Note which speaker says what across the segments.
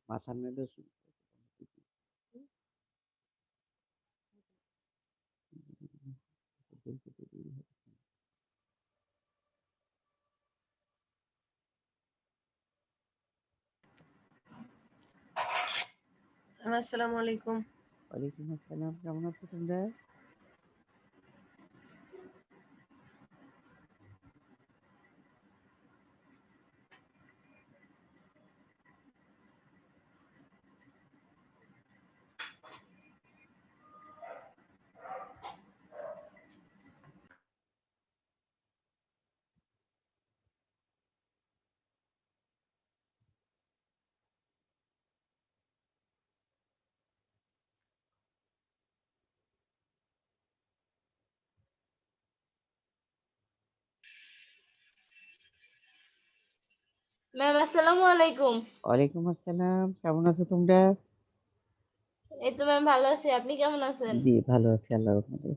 Speaker 1: মাথা নেড়ে
Speaker 2: আসসালামু আলাইকুম।
Speaker 1: ওয়ালাইকুম আসসালাম, কেমন আছো তোমরা?
Speaker 3: ম্যাম আসসালামু আলাইকুম।
Speaker 1: ওয়ালাইকুম আসসালাম, কেমন আছো তোমরা?
Speaker 3: এই তো ম্যাম ভালো আছি, আপনি কেমন আছেন?
Speaker 1: জি ভালো আছি আল্লাহর রহমতে।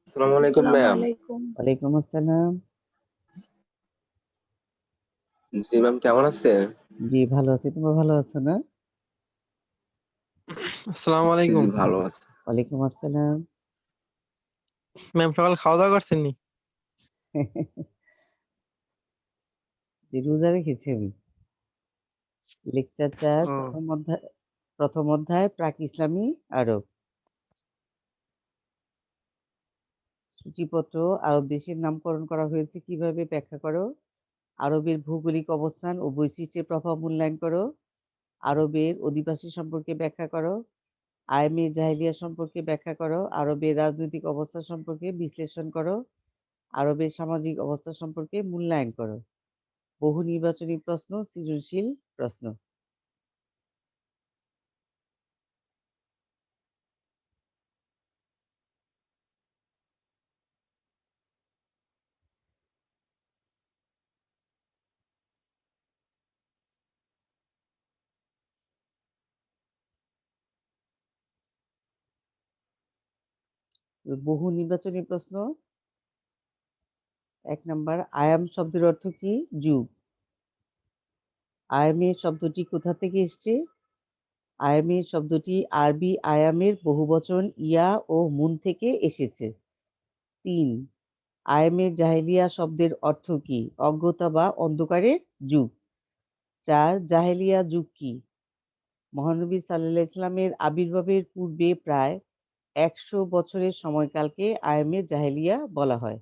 Speaker 4: আসসালামু আলাইকুম ম্যাম।
Speaker 1: ওয়ালাইকুম আসসালাম।
Speaker 4: জি ম্যাম, কেমন আছে?
Speaker 1: জি ভালো আছি, তোমরা ভালো আছো না?
Speaker 5: আসসালামু
Speaker 4: জি
Speaker 5: আলাইকুম।
Speaker 4: ভালো আছে।
Speaker 1: ওয়ালাইকুম আসসালাম।
Speaker 5: ম্যাম সকাল খাওয়া দাওয়া করছেন নি?
Speaker 1: যে রোজা রেখেছি আমি। লেকচার 4
Speaker 5: ও
Speaker 1: প্রথম অধ্যায় প্রাক ইসলামী আরব। সূচিপত্র আরব দেশের নামকরণ করা হয়েছে কিভাবে ব্যাখ্যা করো। আরবের ভৌগোলিক অবস্থান ও বৈশিষ্ট্যের প্রভাব মূল্যায়ন করো। আরবের অধিবাসী সম্পর্কে ব্যাখ্যা করো। আইমে জাহেলিয়া সম্পর্কে ব্যাখ্যা করো। আরবের রাজনৈতিক অবস্থা সম্পর্কে বিশ্লেষণ করো। আরবের সামাজিক অবস্থা সম্পর্কে মূল্যায়ন করো। বহু নির্বাচনী প্রশ্ন, সৃজনশীল প্রশ্ন। বহু নির্বাচনী প্রশ্ন। 1 নাম্বার, আয়াম শব্দের অর্থ কি? যুগ। আয়ামে শব্দটি কোথা থেকে এসছে? আয়ামে শব্দটি আরবি আয়ামের বহুবচন ইয়া ও মুন থেকে এসেছে। 3, আয়ামে জাহেলিয়া শব্দের অর্থ কি? অজ্ঞতা বা অন্ধকারের যুগ। 4, জাহেলিয়া যুগ কি? মহানবী সাল্লাল্লাহু আলাইহি সাল্লামের আবির্ভাবের পূর্বে প্রায় 100 বছরের সময়কালকে আয়ামে জাহেলিয়া বলা হয়।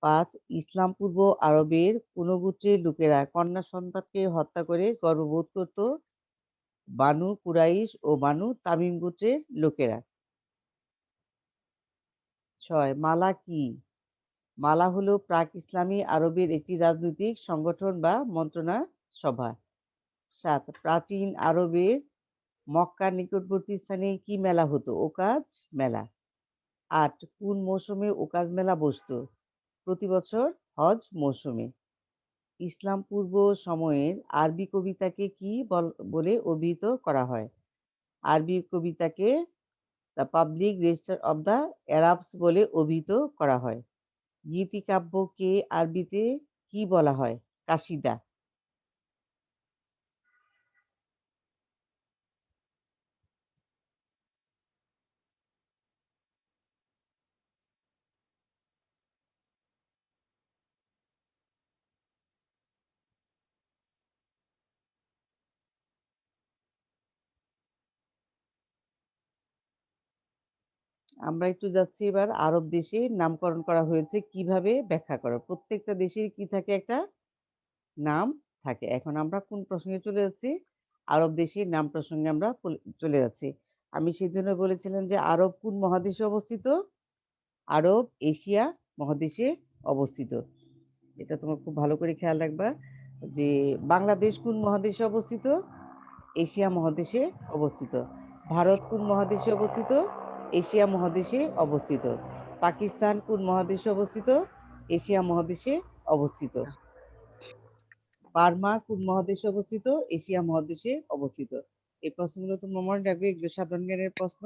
Speaker 1: 5, ইসলাম পূর্ব আরবের কোন গোত্রের লোকেরা কন্যা সন্তানকে হত্যা করে গর্ভবোধ করত? বানু কুরাইশ ও বানু তামিম গোত্রের লোকেরা। 6, মালা কি? মালা হলো প্রাক ইসলামী আরবের একটি রাজনৈতিক সংগঠন বা মন্ত্রণা সভা। 7, প্রাচীন আরবের মক্কার নিকটবর্তী স্থানে কি মেলা হতো? ওকাজ মেলা। 8, কোন মৌসুমে ওকাজ মেলা বসতো? প্রতি বছর হজ মৌসুমে। ইসলাম পূর্ব সময়ের আরবি কবিতাকে কি বলে অভিহিত করা হয়? আরবি কবিতাকে the public register of the Arabs বলে অভিহিত করা হয়। গীতিকাব্যকে আরবিতে কি বলা হয়? কাসিদা। আমরা একটু যাচ্ছি এবার আরব দেশে নামকরণ করা হয়েছে কিভাবে ব্যাখ্যা করো। প্রত্যেকটা দেশের কি থাকে? একটা নাম থাকে। এখন আমরা কোন প্রসঙ্গে চলে যাচ্ছি? আরব দেশের নাম প্রসঙ্গে আমরা চলে যাচ্ছি। আমি সেজন্য বলেছিলাম যে আরব কোন মহাদেশে অবস্থিত? আরব এশিয়া মহাদেশে অবস্থিত। এটা তোমার খুব ভালো করে খেয়াল রাখবা যে বাংলাদেশ কোন মহাদেশে অবস্থিত? এশিয়া মহাদেশে অবস্থিত। ভারত কোন মহাদেশে অবস্থিত? এশিয়া মহাদেশে অবস্থিত। পাকিস্তান কোন মহাদেশে অবস্থিত? এশিয়া মহাদেশে অবস্থিত। বার্মা কোন মহাদেশে অবস্থিত? এশিয়া মহাদেশে অবস্থিত। এই প্রশ্নগুলো তোমরা মনে রাখবে, এগুলো সাধারণ জ্ঞানের প্রশ্ন।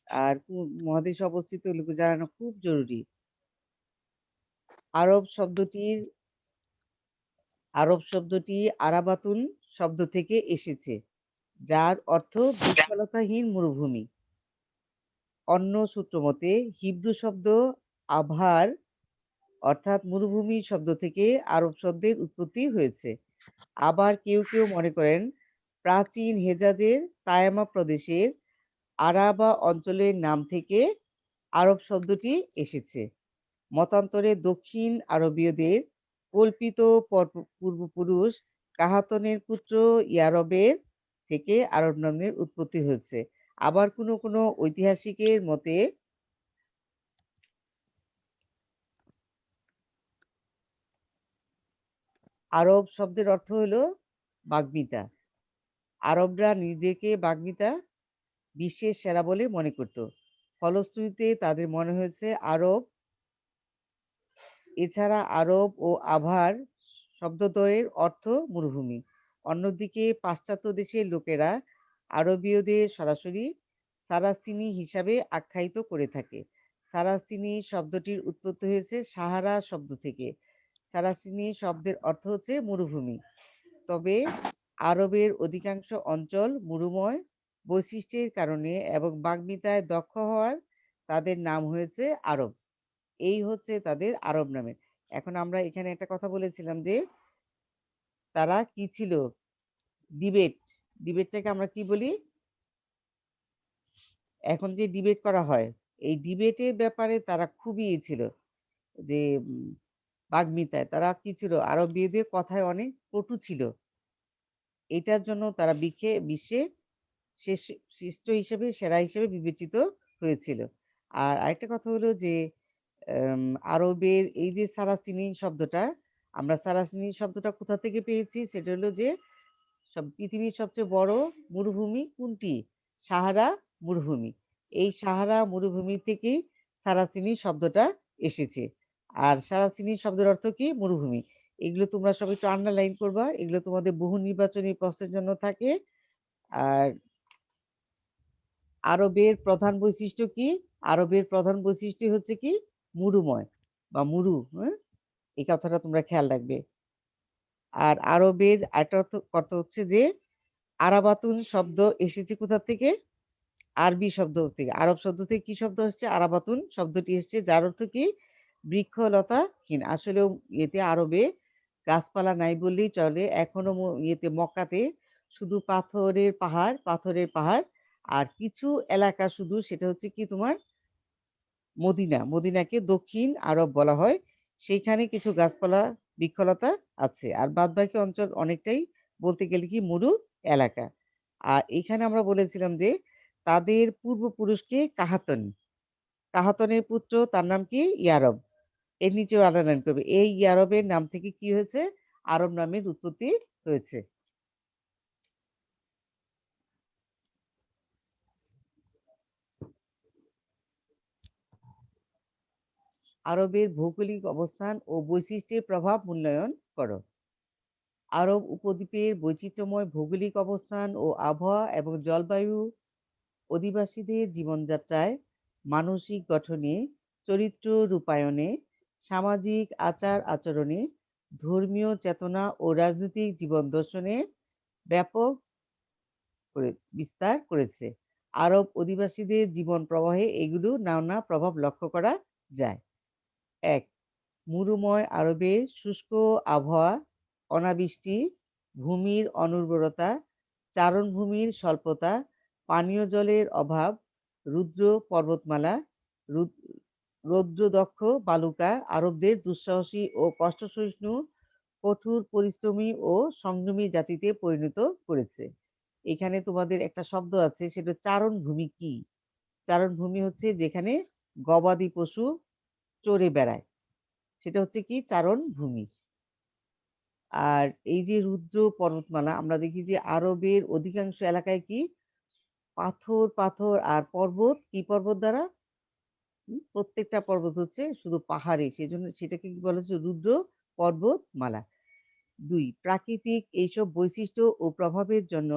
Speaker 1: আর কোন মহাদেশে অবস্থিত এগুলো জানানো খুব জরুরি। আরব শব্দটির আরব শব্দটি আরাবাতুন শব্দ থেকে এসেছে, যার অর্থ বৃক্ষলতাহীন মরুভূমি। অন্য সূত্র মতে হিব্রু শব্দ আভার অর্থাৎ মরুভূমি শব্দ থেকে আরব শব্দের উৎপত্তি হয়েছে। আবার কেউ কেউ মনে করেন প্রাচীন হেজাজের তায়ামা প্রদেশের আরাবা অঞ্চলের নাম থেকে আরব শব্দটি এসেছে। মতান্তরে দক্ষিণ আরবীয়দের কল্পিত পূর্বপুরুষ কাহাতনের পুত্র ইয়ারবের থেকে আরব নামের উৎপত্তি হয়েছে। আবার কোনো কোনো ঐতিহাসিকের মতে আরব শব্দের অর্থ হলো বাগ্মিতা। আরবরা নিজেদেরকে বাগ্মিতা বিশ্বের সেরা বলে মনে করত। ফলশ্রুতিতে তাদের মনে হয়েছে আরব। এছাড়া আরব ও আভার শব্দদ্বয়ের অর্থ মরুভূমি। অন্যদিকে পাশ্চাত্য দেশের লোকেরা আরবীয়দের সরাসরি সারাসিনি হিসাবে আখ্যায়িত করে থাকে। সারাসিনি শব্দটির উৎপত্তি হয়েছে সাহারা শব্দ থেকে। সারাসিনি শব্দের অর্থ হচ্ছে মরুভূমি। তবে আরবের অধিকাংশ অঞ্চল মরুময় বৈশিষ্ট্যের কারণে এবং বাগ্মিতায় দক্ষ হওয়ার তাদের নাম হয়েছে আরব। এই হচ্ছে তাদের আরব নামে। এখন আমরা এখানে একটা কথা বলেছিলাম যে তারা কি ছিল? ডিবেট। ডিবেটটাকে আমরা কি বলি? এখন যে ডিবেট করা হয়, এই ডিবেটের ব্যাপারে তারা খুবই ছিল যে বাগ্মিতায় তারা কি ছিল? আরবীয়দের কথায় অনেক পটু ছিল। এটার জন্য তারা বিশ্বে শ্রেষ্ঠ হিসেবে সেরা হিসেবে বিবেচিত হয়েছিল। আর আরেকটা কথা হলো যে আরবের এই যে সারাসিনি শব্দটা, আমরা সারাসিনি শব্দটা কোথা থেকে পেয়েছি? সেটা হলো যে পৃথিবীর সবচেয়ে বড় মরুভূমি কোনটি? সাহারা মরুভূমি। এই সাহারা মরুভূমি থেকেই সারাসিনি শব্দটা এসেছে। আর সারাসিনি শব্দের অর্থ কি? মরুভূমি। এগুলো তোমরা সবাই একটু আন্ডারলাইন করবা। এগুলো তোমাদের বহু নির্বাচনী প্রশ্নের জন্য থাকে। আর আরবের প্রধান বৈশিষ্ট্য কি? আরবের প্রধান বৈশিষ্ট্য হচ্ছে কি? মরুময় বা মরু, হ্যাঁ? এই কথাটা তোমরা খেয়াল রাখবে। আর আরবের আরেকটা অর্থ হচ্ছে যে আরাবাতুন শব্দ এসেছে কোথা থেকে? আরবি শব্দ থেকে। আরব শব্দ থেকে কি শব্দ এসছে? আরাবাতুন শব্দটি এসছে, যার অর্থ কি? বৃক্ষলতাহীন। আসলেও ইয়েতে আরবে গাছপালা নাই বললেই চলে। এখনো ইয়েতে মক্কাতে শুধু পাথরের পাহাড়। আর কিছু এলাকা শুধু, সেটা হচ্ছে কি তোমার মদিনা। মদিনাকে দক্ষিণ আরব বলা হয়। সেইখানে কিছু গাছপালা বৃক্ষলতা আছে। আর বাদবাকি অঞ্চল অনেকটাই বলতে গেলে কি মরু এলাকা। আর এখানে আমরা বলেছিলাম যে তাদের পূর্বপুরুষকে কাহাতনের পুত্র, তার নাম কি? ইয়ারব। এর নিচেও আলাদা নাম করবে। এই ইয়ারবের নাম থেকে কি হয়েছে? আরব নামের উৎপত্তি হয়েছে। আরবের ভৌগোলিক অবস্থান ও বৈশিষ্ট্যের প্রভাব মূল্যায়ন করো। আরব উপদ্বীপের বৈচিত্র্যময় ভৌগোলিক অবস্থান ও আবহাওয়া এবং জলবায়ু অধিবাসীদের জীবনযাত্রায়, মানসিক গঠনে, চরিত্র রূপায়ণে, সামাজিক আচার-আচরণে, ধর্মীয় চেতনা ও রাজনৈতিক জীবন দর্শনে ব্যাপক বিস্তার করেছে। আরব অধিবাসীদের জীবন প্রবাহে এগুলো নানা প্রভাব লক্ষ্য করা যায়। ১. মরুময় আরবের শুষ্ক আবহাওয়া, অনাবৃষ্টি, ভূমির অনুর্বরতা, চারণভূমির স্বল্পতা, পানীয় জলের অভাব, রুদ্র পর্বতমালা, রৌদ্রদক্ষ বালুকা আরবদের দুঃসাহসী ও কষ্টসহিষ্ণু, কঠোর পরিশ্রমী ও সংযমী জাতিতে পরিণত করেছে। এখানে তোমাদের একটা শব্দ আছে, সেটা চারণভূমি। কি চারণভূমি? হচ্ছে যেখানে গবাদি পশু চড়ে বেড়ায়, সেটা হচ্ছে কি? চারণভূমি। আর এই যে রুদ্র পর্বতমালা, আমরা দেখি যে আরবের অধিকাংশ এলাকায় কি পাথর আর পর্বত। কি পর্বত দ্বারা? প্রত্যেকটা পর্বত হচ্ছে শুধু পাহাড়ি, সেজন্য সেটাকে কি বলা হচ্ছে? রুদ্র পর্বতমালা। ২. প্রাকৃতিক এইসব বৈশিষ্ট্য ও প্রভাবের জন্য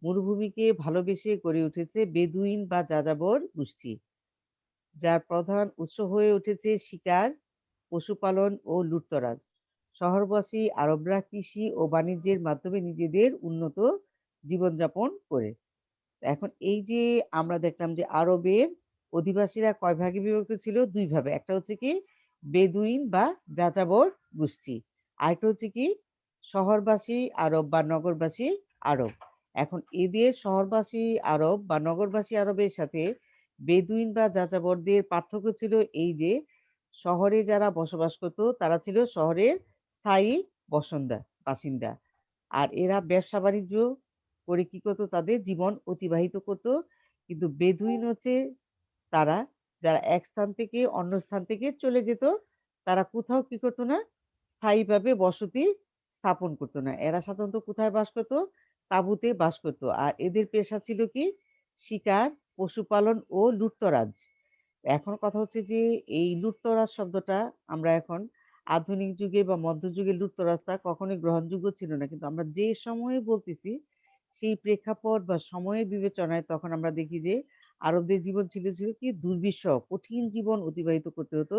Speaker 1: মরুভূমিকে ভালোবেসে গড়ে উঠেছে বেদুইন বা যাযাবর গোষ্ঠী, যার প্রধান উৎস হয়ে উঠেছে শিকার, পশুপালন ও লুটতরাজ। শহরবাসী আরবরা কৃষি ও বাণিজ্যের মাধ্যমে নিজেদের উন্নত জীবনযাপন করে। এখন এই যে আমরা দেখলাম যে আরবের অধিবাসীরা কয় ভাগে বিভক্ত ছিল? ২ ভাবে। একটা হচ্ছে কি বেদুইন বা যাযাবর গোষ্ঠী। আরেকটা হচ্ছে কি শহরবাসী আরব বা নগরবাসী আরব। এখন এদের শহরবাসী আরব বা নগরবাসী আরবের সাথে বেদুইন বা যাযাবরদের পার্থক্য ছিল এই যে শহরে যারা বসবাস করত তারা ছিল শহরের স্থায়ী বাসিন্দা। আর এরা ব্যবসা-বাণিজ্য করে কি করত? তাদের জীবন অতিবাহিত করত। কিন্তু বেদুইন হচ্ছে তারা যারা এক স্থান থেকে অন্য স্থান থেকে চলে যেত, তারা কোথাও কি করত না? স্থায়ীভাবে বসতি স্থাপন করত না। এরা সাধারণত কোথায় বাস করত? তাঁবুতে বাস করত। আর এদের পেশা ছিল কি? শিকার, পশুপালন ও লুটতরাজ। এখন কথা হচ্ছে যে এই লুটতরাজ শব্দটা আমরা এখন আধুনিক যুগে বা মধ্যযুগে লুটতরাজটা কখনোই গ্রহণযোগ্য ছিল না। কিন্তু আমরা যে সময়ে বলতেছি সেই প্রেক্ষাপট বা সময়ের বিবেচনায় তখন আমরা দেখি যে আরবদের জীবন ছিল কি দুর্বিষহ, কঠিন জীবন অতিবাহিত করতে হতো।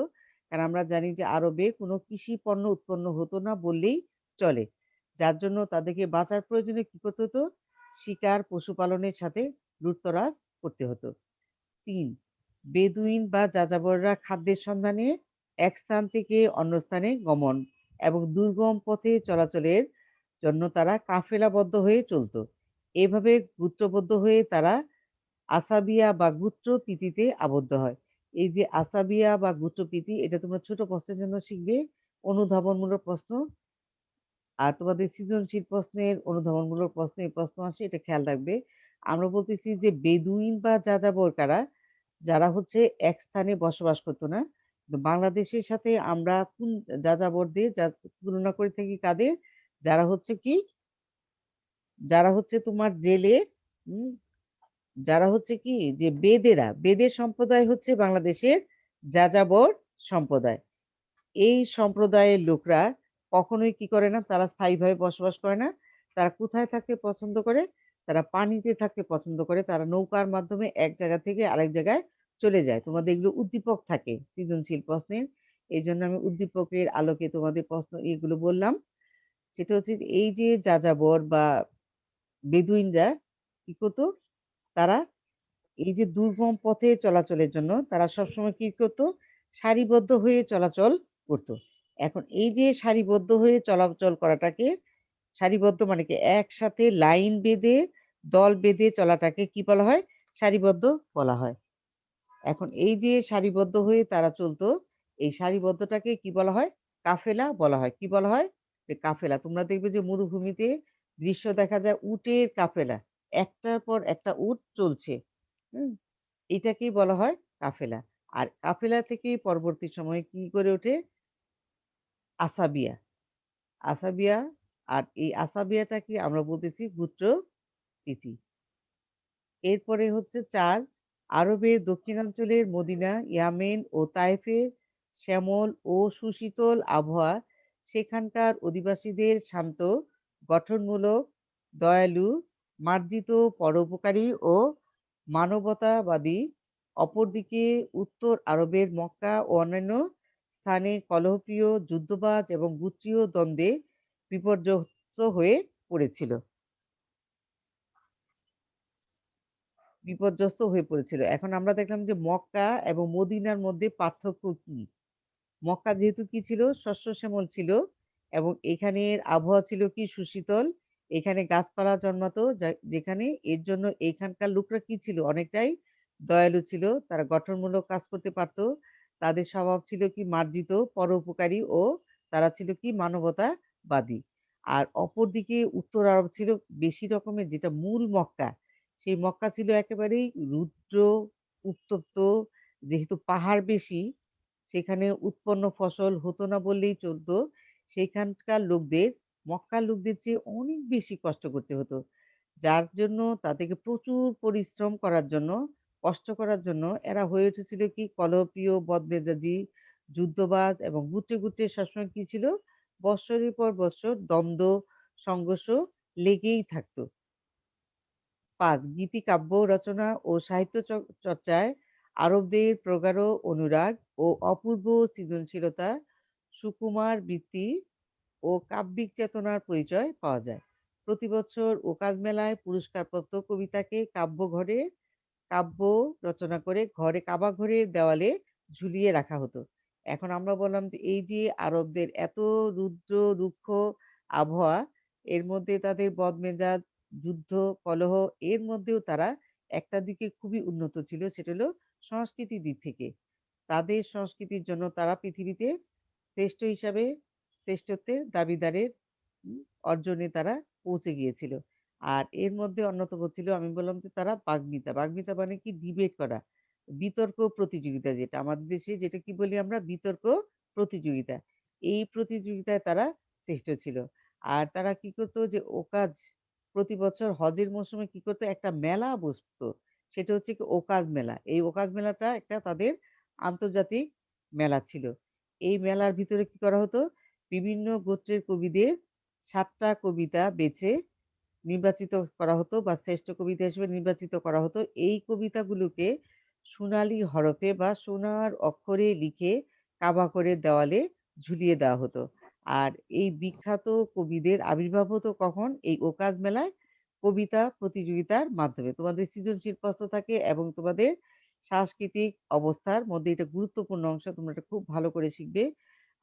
Speaker 1: কারণ আমরা জানি যে আরবে কোনো কৃষি পণ্য উৎপন্ন হতো না বললেই চলে। যার জন্য তাদেরকে বাঁচার প্রয়োজনে কি করতে হতো? শিকার, পশুপালনের সাথে লুটতরাজ করতে হতো। ৩. বেদুইন বা যাযাবররা খাদ্যের সন্ধানে এক স্থান থেকে অন্য স্থানে গমন এবং দুর্গম পথে চলাচলের জন্য তারা কাফেলাবদ্ধ হয়ে চলত। এভাবে গোত্রবদ্ধ হয়ে তারা আসাবিয়া বা গোত্রপীতিতে আবদ্ধ হয়। এই যে আসাবিয়া বা গোত্রপীতি এটা তোমরা ছোট প্রশ্নের জন্য শিখবে, অনুধাবনমূলক প্রশ্ন। আর তোমাদের সৃজনশীল প্রশ্নের অনুধাবনমূলক প্রশ্ন এই প্রশ্ন আসে, এটা খেয়াল রাখবে। আমরা বলতেছি যে বেদুইন বা যাযাবর কারা? যারা হচ্ছে এক স্থানে বসবাস করতো না। তো বাংলাদেশের সাথে আমরা কোন যাযাবরদের তুলনা করে থাকি কাদের? যারা হচ্ছে কি? যারা হচ্ছে তোমার জেলে, হুম? যারা হচ্ছে কি? যে বেদের সম্প্রদায় হচ্ছে বাংলাদেশের যাযাবর সম্প্রদায়। এই সম্প্রদায়ের লোকরা কখনোই কি করে না? তারা স্থায়ীভাবে বসবাস করে না। তারা কোথায় থাকতে পছন্দ করে? তারা পানিতে থাকতে পছন্দ করে। তারা নৌকার মাধ্যমে এক জায়গা থেকে আরেক জায়গায় চলে যায়। তোমাদের এগুলো উদ্দীপক থাকে সৃজনশীল প্রশ্নের। এইজন্য আমি উদ্দীপকের আলোকে তোমাদের প্রশ্ন এগুলো বললাম। সেটা হচ্ছে এই যে যাযাবর বা বেদুইনরা কি করতো? তারা এই যে দুর্গম পথে চলাচলের জন্য তারা সবসময় কি করতো? সারিবদ্ধ হয়ে চলাচল করতো। এখন এই যে সারিবদ্ধ হয়ে চলাচল করাটাকে সারিবদ্ধ মানে কি? একসাথে লাইন বেঁধে, দল বেঁধে চলাটাকে কি বলা হয়? সারিবদ্ধ বলা হয়। এখন এই যে সারিবদ্ধ হয়ে তারা চলতো, এই সারিবদ্ধটাকে কি বলা হয়? কাফেলা বলা হয়। কি বলা হয়? যে কাফেলা। তোমরা দেখবে যে মরুভূমিতে দৃশ্য দেখা যায় উটের কাফেলা। একটার পর একটা উট চলছে। হুম? এটাকেই বলা হয় কাফেলা। আর কাফেলা থেকেই পরবর্তী সময়ে কি গড়ে ওঠে? আসাবিয়া। আসাবিয়া আর এই আসাবিয়াটাকে আমরা বলতেছি গোত্রপীতি। এরপরে হচ্ছে ৪ আরবের দক্ষিণাঞ্চলের মদিনা, ইয়ামেন ও তায়েফের শ্যামল ও সুশীতল আবহাওয়া সেখানকার অধিবাসীদের শান্ত, গঠনমূলক, দয়ালু, মার্জিত, পরোপকারী ও মানবতাবাদী। অপরদিকে উত্তর আরবের মক্কা ও অন্যান্য স্থানে কলহপ্রিয়, যুদ্ধবাজ এবং গোত্রীয় দ্বন্দ্বে বিপর্যস্ত হয়ে পড়েছিল। এখন আমরা দেখলাম যে মক্কা এবং মদিনার মধ্যে পার্থক্য কি? মক্কা যেহেতু কি ছিল? শস্যশ্যামল ছিল এবং এখানের আবহাওয়া ছিল কি? সুশীতল। এখানে গাছপালা জন্মাতো যেখানে এর জন্য এখানকার লোকরা কি ছিল? অনেকটাই দয়ালু ছিল। তারা গঠনমূলক কাজ করতে পারত। তাদের স্বভাব ছিল কি? মার্জিত, পরোপকারী ও তারা ছিল কি? মানবতাবাদী। আর অপরদিকে উত্তর আরব ছিল বেশি রকমের যেটা মূল মক্কা, সেই মক্কা ছিল একেবারেই রুদ্র, উত্তপ্ত। যেহেতু পাহাড় বেশি সেখানে উৎপন্ন ফসল হতো না বললেই চলতো। সেখানকার লোকদের মক্কার লোকদের চেয়ে অনেক বেশি কষ্ট করতে হতো। যার জন্য তাদেরকে প্রচুর পরিশ্রম করার জন্য, কষ্ট করার জন্য এরা হয়ে উঠেছিল কি? কলহপ্রিয়, বদমেজাজি, যুদ্ধবাজ এবং গুটে সবসময় কি ছিল? বৎসরের পর বৎসর দ্বন্দ্ব, সংঘর্ষ লেগেই থাকতো। 5. গীতিকাব্য রচনা ও সাহিত্য চর্চায় আরবদের প্রগাঢ় অনুরাগ ও অপূর্ব সৃজনশীলতা, সুকুমার বৃত্তি ও কাব্যিক চেতনার পরিচয় পাওয়া যায়। প্রতি বছর ওকাজ মেলায় পুরস্কারপ্রাপ্ত কবিতাকে কাব্য রচনা করে কাবা ঘরের দেওয়ালে ঝুলিয়ে রাখা হতো। এখন আমরা বললাম যে এই যে আরবদের এত রুদ্র রুক্ষ আবহাওয়া, এর মধ্যে তাদের বদমেজাজ, যুদ্ধ, কলহ, এর মধ্যেও তারা একটা দিকে খুবই উন্নত ছিল, সেটা হলো সংস্কৃতির দিক থেকে। তাদের সংস্কৃতির জন্য তারা পৃথিবীতে শ্রেষ্ঠ হিসাবে শ্রেষ্ঠত্বের দাবিদারের উম অর্জনে তারা পৌঁছে গিয়েছিল। আর এর মধ্যে অন্যতম ছিল, আমি বললাম যে তারা বাগ্মিতা। বাগ্মিতা মানে কি? ডিবেট করা। বিতর্ক প্রতিযোগিতা, যেটা আমাদের দেশে যেটা কি বলি আমরা? বিতর্ক প্রতিযোগিতা। এই প্রতিযোগিতায় তারা শ্রেষ্ঠ ছিল। আর তারা কি করতো যে ওকাজ প্রতি বছর হজের মৌসুমে কি করতো? একটা মেলা বসতো। সেটা হচ্ছে কি ওকাজ মেলা। এই ওকাজ মেলাটা একটা তাদের আন্তর্জাতিক মেলা ছিল। এই মেলার ভিতরে কি করা হতো? বিভিন্ন গোত্রের কবিদের ৭ টা কবিতা বেছে নির্বাচিত করা হতো বা শ্রেষ্ঠ কবিতা হিসেবে নির্বাচিত করা হতো। এই কবিতাগুলোকে সোনালী হরফে বা সোনার অক্ষরে লিখে কাবা করে দেওয়ালে ঝুলিয়ে দেওয়া হতো। আর এই বিখ্যাত কবিদের আবির্ভাব হতো কখন? এই ওকাজ মেলায় কবিতা প্রতিযোগিতার মাধ্যমে। তোমাদের সৃজনশীল প্রশ্ন থাকে এবং তোমাদের সাংস্কৃতিক অবস্থার মধ্যে এটা গুরুত্বপূর্ণ অংশ। তোমরা এটা খুব ভালো করে শিখবে।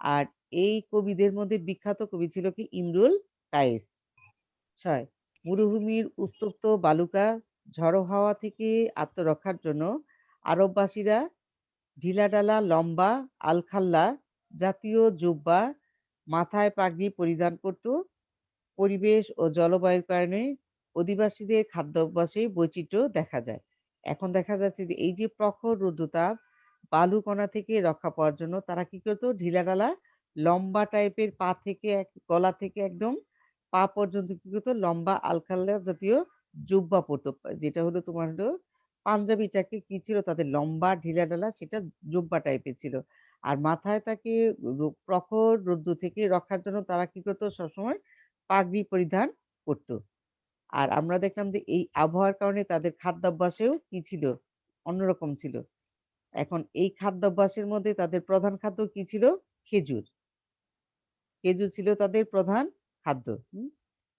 Speaker 1: আর এই কবিদের মধ্যে বিখ্যাত কবি ছিল কি? ইমরুল কায়েস। ৬. মরুভূমির উত্তপ্ত বালুকা, ঝড়ো হাওয়া থেকে আত্মরক্ষার জন্য আরববাসীরা ঢিলাঢালা লম্বা আলখাল্লা জাতীয় জুব্বা, মাথায় পাগড়ি পরিধান করত। পরিবেশ ও জলবায়ুর কারণে অধিবাসীদের খাদ্যাভ্যাসে বৈচিত্র্য দেখা যায়। এখন দেখা যাচ্ছে যে এই যে প্রখর রৌদ্রতাপ, বালুকণা থেকে রক্ষা পাওয়ার জন্য তারা কি করতো? ঢিলাঢালা লম্বা টাইপের গলা থেকে একদম পা পর্যন্ত কি করতো? লম্বা আলখাল্লা জাতীয় জুব্বা পরতো। যেটা হলো তোমার হলো পাঞ্জাবিটাকে কি ছিল তাদের? লম্বা ঢিলাঢালা, সেটা জুব্বা টাইপের ছিল। আর মাথায় তাকে প্রখর রৌদ্র থেকে রক্ষার জন্য তারা কি করতো? সবসময় পাগড়ি পরিধান করত। আর আমরা দেখলাম যে এই আবহাওয়ার কারণে তাদের খাদ্যাভ্যাসেও কি ছিল? অন্যরকম ছিল। এখন এই খাদ্যাভ্যাসের মধ্যে তাদের প্রধান খাদ্য কি ছিল? খেজুর। খেজুর ছিল তাদের প্রধান খাদ্য।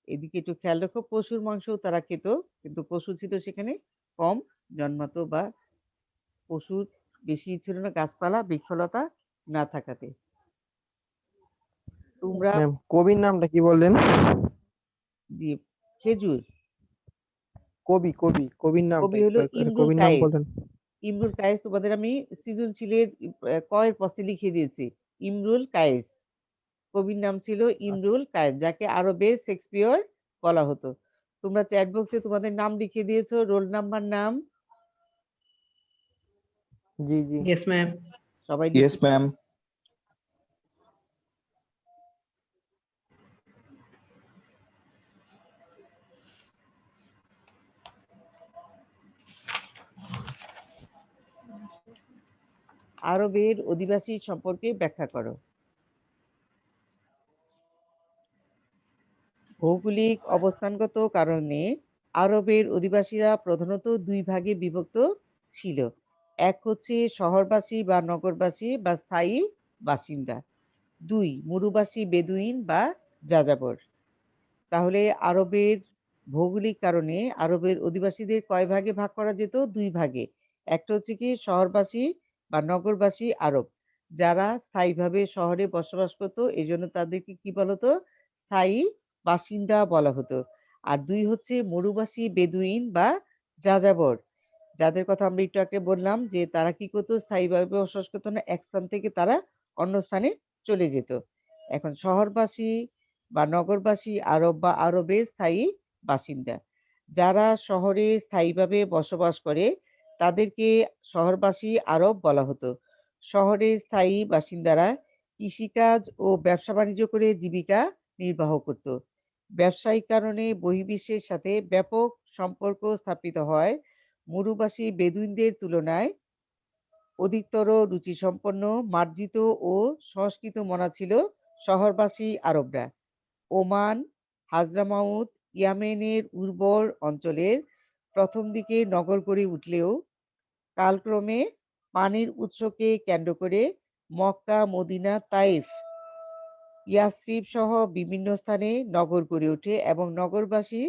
Speaker 1: এদিকে একটু খেয়াল রেখো, পশুর মাংসও তারা খেত, কিন্তু পশু ছিল সেখানে কম জন্মাতো বা পশুর বেশি ছিল না, গাছপালা বৃক্ষলতা না থাকাতে। তোমরা
Speaker 5: ম্যাম কবির নামটা কি বললেন?
Speaker 1: জি, খেজুর।
Speaker 5: কবির নামটা
Speaker 1: কবি
Speaker 5: একটু
Speaker 1: হলো
Speaker 5: একটা
Speaker 1: ইমরুল
Speaker 5: কবির নাম
Speaker 1: কায়েস।
Speaker 5: বলেন।
Speaker 1: ইমরুল কায়েস তোমাদের আমি সৃজনশীলের ক এর প্রশ্নে লিখিয়ে দিয়েছি। ইমরুল কায়েস। কবির নাম ছিল ইমরুল কায়েস, যাকে আরবের শেক্সপিয়র বলা হতো। তোমরা চ্যাট বক্সে তোমাদের নাম লিখিয়ে দিয়েছো, রোল নাম্বার, নাম
Speaker 5: জি জি।
Speaker 2: Yes, ma'am.
Speaker 1: সবাই
Speaker 6: Yes,
Speaker 1: লিখে
Speaker 6: ma'am.
Speaker 1: আরবের অধিবাসী সম্পর্কে ব্যাখ্যা করো। ভৌগোলিক অবস্থানগত কারণে আরবের অধিবাসীরা প্রধানত ২ ভাগে বিভক্ত ছিল। এক হচ্ছে শহরবাসী বা নগরবাসী বা স্থায়ী বাসিন্দা। ২ মরুবাসী বেদুইন বা যাযাবর। তাহলে আরবের ভৌগোলিক কারণে আরবের অধিবাসীদের কয় ভাগে ভাগ করা যেত? ২ ভাগে। একটা হচ্ছে কি শহরবাসী বা নগরবাসী আরব, যারা স্থায়ীভাবে শহরে বসবাস করতো, এজন্য তাদেরকে কি বলা হতো? স্থায়ী বাসিন্দা বলা হতো। আর ২ হচ্ছে মরুবাসী বেদুইন বা যাযাবর, যাদের কথা আমরা একটু আগে বললাম যে তারা কি করতো? স্থায়ীভাবে বসবাস করতো না, এক স্থান থেকে তারা অন্য স্থানে চলে যেত। এখন শহরবাসী বা নগরবাসী আরব বা আরবের স্থায়ী বাসিন্দা, যারা শহরে স্থায়ীভাবে বসবাস করে তাদেরকে শহরবাসী আরব বলা হতো। শহরে স্থায়ী বাসিন্দারা কৃষিকাজ ও ব্যবসা বাণিজ্য করে জীবিকা নির্বাহ করত। ব্যবসায়িক কারণে বহির্বিশ্বের সাথে ব্যাপক সম্পর্ক স্থাপিত হয় মরুবাসী বেদুইনদের তুলনায় অধিকতর রুচিসম্পন্ন, মার্জিত ও সংস্কৃত মনা ছিল শহরবাসী আরবরা। ওমান, হাজরামাউত, ইয়েমেনের উর্বর অঞ্চলের প্রথম দিকে নগর গড়ে উঠলেও কালক্রমে পানির উৎসকে কেন্দ্র করে মক্কা, মদিনা, তাইফ, ইয়াসরিব সহ বিভিন্ন স্থানে নগর গড়ে ওঠে এবং নগরবাসী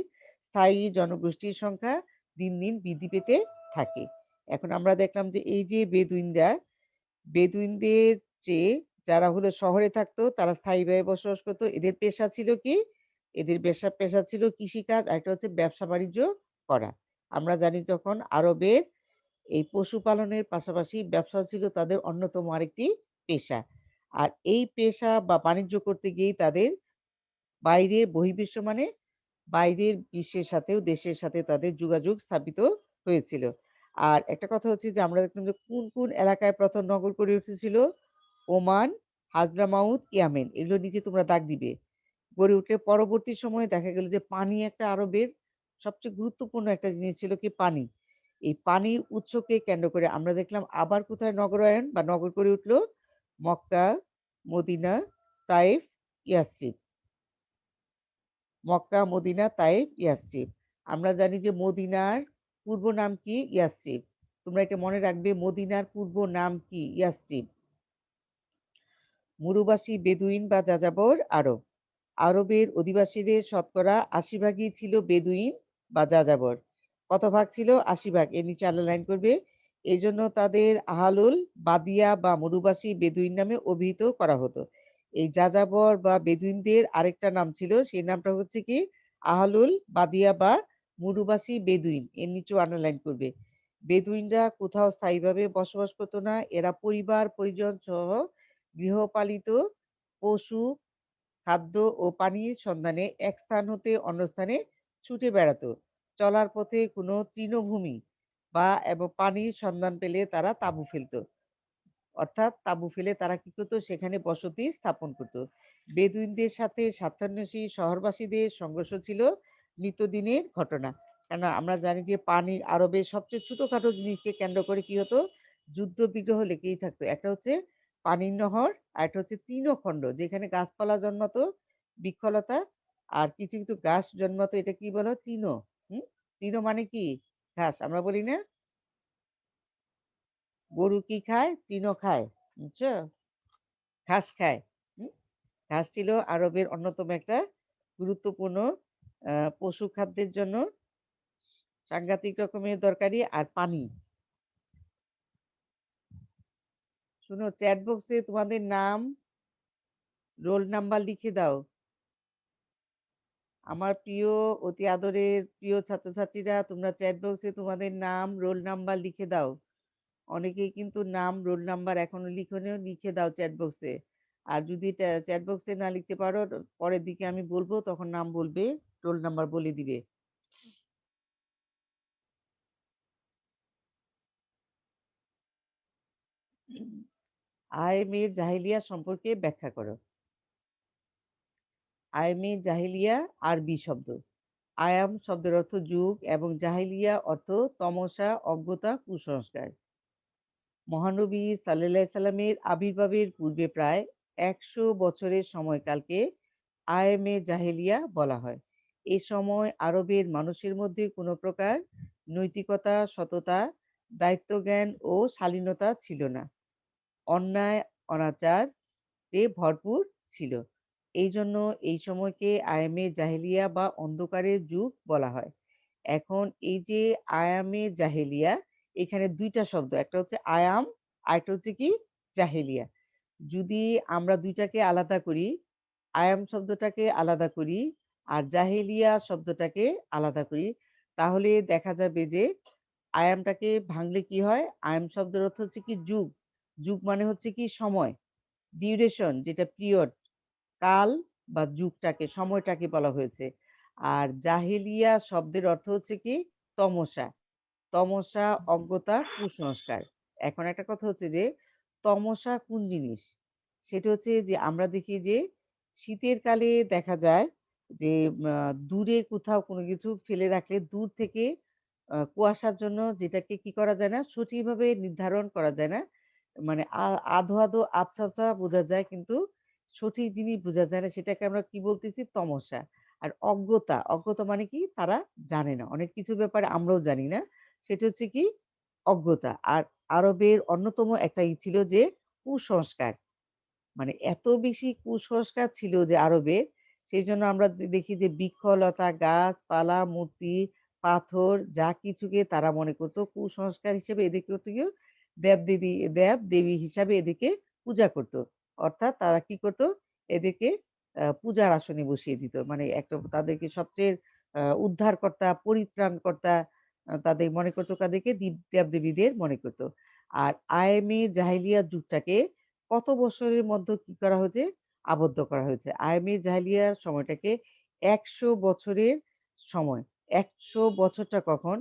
Speaker 1: স্থায়ী জনগোষ্ঠীর সংখ্যা দিন দিন বৃদ্ধি পেতে থাকে। এখন আমরা দেখলাম যে এই যে বেদুইনদের চেয়ে যারা হলো শহরে থাকতো তারা স্থায়ীভাবে বসবাস করতো। এদের পেশা ছিল কি? এদের পেশা ছিল কৃষিকাজ, আরেকটা হচ্ছে ব্যবসা-বাণিজ্য করা। আমরা জানি যখন আরবের এই পশুপালনের পাশাপাশি ব্যবসা ছিল তাদের অন্যতম আরেকটি পেশা। আর এই পেশা বা বাণিজ্য করতে গিয়েই তাদের বাইরের বহির্বিশ্ব মানে বাইরের বিশ্বের সাথেও দেশের সাথে তাদের যোগাযোগ স্থাপিত হয়েছিল। আর একটা কথা হচ্ছে যে আমরা দেখলাম যে কোন এলাকায় ১ম নগর গড়ে উঠেছিল? ওমান, হাজরামাউত, ইয়ামেন। এগুলো নিচে তোমরা দাগ দিবে। গড়ে উঠে পরবর্তী সময়ে দেখা গেল যে পানি একটা আরবের সবচেয়ে গুরুত্বপূর্ণ একটা জিনিস ছিল কি পানি। এই পানির উৎসকে কেন্দ্র করে আমরা দেখলাম আবার কোথায় নগরায়ন বা নগর গড়ে উঠল? Mecca, Medina, Taif, Yathrib. Mecca, Medina, Taif, Yathrib. আমরা জানি যে মদিনার পূর্ব নাম কি? ইয়াসরিব। তোমরা এটা মনে রাখবে মদিনার পূর্ব নাম কি? ইয়াসরিব। মরুবাসী বেদুইন বা যাযাবর আরব। আরবের অধিবাসীদের শতকরা ৮০ ভাগই ছিল বেদুইন বা যাযাবর। কত ভাগ ছিল? ৮০ ভাগ। এর নিচে আন্ডারলাইন করবে। এজন্য তাদের আহলুল বাদিয়া বা মরুবাসী বেদুইন নামে অভিহিত করা হতো। এই যাযাবর বা বেদুইনদের আরেকটা নাম ছিল, সেই নামটা হচ্ছে কি? আহলুল বাদিয়া বা মরুবাসী বেদুইন। এর নিচেও আন্ডারলাইন করবে। বেদুইনরা কোথাও স্থায়ীভাবে বসবাস করতো না। এরা পরিবার পরিজন সহ গৃহপালিত পশু, খাদ্য ও পানির সন্ধানে এক স্থান হতে অন্য স্থানে ছুটে বেড়াতো। চলার পথে কোনো তৃণভূমি এবং পানির সন্ধান পেলে তারা তাঁবু ফেলতো। অর্থাৎ তাঁবু ফেলে তারা কি করতো? সেখানে বসতি স্থাপন করত। বেদুইনদের সাথে স্বার্থান্বেষী শহরবাসীদের সংঘর্ষ ছিল নিত্যদিনের ঘটনা। কেন আমরা জানি যে পানির আরবের সবচেয়ে ছোটখাটো জিনিসকে কেন্দ্র করে কি হতো? যুদ্ধ বিগ্রহ লেগেই থাকতো। একটা হচ্ছে পানির নহর, আরেকটা হচ্ছে তৃণখণ্ড যেখানে গাছপালা জন্মাতো, বৃক্ষলতা আর কিছু ঘাস জন্মাতো। এটা কি বলা হয়? তৃণ। হুম? তৃণ মানে কি? ঘাস। আমরা বলি না? গরু কি খায়? তৃণ খায়। বুঝছো? ঘাস খায়। হুম? ঘাস ছিল আরবের অন্যতম একটা গুরুত্বপূর্ণ পশু খাদ্যের জন্য সাংঘাতিক রকমের দরকারি। আর পানি। শোনো, চ্যাট বক্সে তোমাদের নাম, রোল নাম্বার লিখে দাও। আমার প্রিয়, অতি আদরের প্রিয় ছাত্রছাত্রীরা, তোমরা চ্যাট বক্সে তোমাদের নাম, রোল নাম্বার লিখে দাও। অনেকেই কিন্তু নাম, রোল নাম্বার এখনো লিখোনি, লিখে দাও চ্যাট বক্সে। আর যদি চ্যাট বক্সে না লিখতে পারো, পরের দিকে আমি বলবো, তখন নাম বলবে, রোল নাম্বার বলে দিবে। আইএমএ জাহিলিয়া সম্পর্কে ব্যাখ্যা করো। আইএমএ জাহিলিয়া আরবি শব্দ। আয়াম শব্দের অর্থ যুগ এবং জাহিলিয়া অর্থ তমসা, অজ্ঞতা, কুসংস্কার। মহানবী সাল্লাল্লাহু সাল্লামের আবির্ভাবের পূর্বে প্রায় ১০০ বছরের সময়কালকে আয়ামে জাহেলিয়া বলা হয়। এ সময় আরবের মানুষের মধ্যে কোনো প্রকার নৈতিকতা, সততা, দায়িত্বজ্ঞান ও শালীনতা ছিল না। অন্যায় অনাচারে ভরপুর ছিল। এই জন্য এই সময়কে আয়ামে জাহেলিয়া বা অন্ধকারের যুগ বলা হয়। এখন এই যে আয়ামে জাহেলিয়া, এখানে ২ টা শব্দ। একটা হচ্ছে আয়াম, আরেকটা হচ্ছে কি? জাহেলিয়া। যদি আমরা ২ টাকে আলাদা করি, আয়াম শব্দটাকে আলাদা করি আর জাহেলিয়া শব্দটাকে আলাদা করি, তাহলে দেখা যাবে যে আয়ামটাকে ভাঙলে কি হয়? আয়াম শব্দের অর্থ হচ্ছে কি? যুগ। যুগ মানে হচ্ছে কি? সময়। ডিউরেশন যেটা পিরিয়ড, কাল বা যুগটাকে, সময়টাকে বলা হয়েছে। আর জাহেলিয়া শব্দের অর্থ হচ্ছে কি? তমসা। তমসা, অজ্ঞতা, কুসংস্কার। এখন একটা কথা হচ্ছে যে তমসা কোন জিনিস? সেটা হচ্ছে যে আমরা দেখি যে শীতের কালে দেখা যায় যে দূরে কোথাও কোনো কিছু ফেলে রাখলে দূর থেকে কুয়াশার জন্য যেটাকে কি করা যায় না? সঠিকভাবে নির্ধারণ করা যায় না। মানে আধো, আধো আবছা, আবছা বোঝা যায় কিন্তু সঠিক জিনিস বোঝা যায় না। সেটাকে আমরা কি বলতেছি? তমসা। আর অজ্ঞতা মানে কি? তারা জানে না। অনেক কিছুর ব্যাপারে আমরাও জানি না। সেটা হচ্ছে কি? অজ্ঞতা। আর আরবের অন্যতম একটা ছিল যে কুসংস্কার। মানে এত বেশি কুসংস্কার ছিল যে আরবের, সেইজন্য আমরা দেখি যে বৃক্ষলতা, গাছপালা, মূর্তি, পাথর যা কিছুকে তারা মনে করত কুসংস্কার হিসেবে এদেরকে হচ্ছে গিয়ে দেব-দেবী হিসাবে এদেরকে পূজা করত। অর্থাৎ তারা কি করত? এদেরকে পূজার আসনে বসিয়ে দিত। মানে একটা তাদেরকে সবচেয়ে উদ্ধারকর্তা, পরিত্রাণকর্তা তাদের মনে করত কাদেরকে? দেব-দেবীদের মনে করত। আর আয়ামে জাহেলিয়া যুগটাকে কত বছরের মধ্যে কি করা হয়েছে? আবদ্ধ করা হয়েছে। আয়ামে জাহেলিয়ার সময়টাকে ১০০ বছরের সময়। ১০০ বছরটা কখন?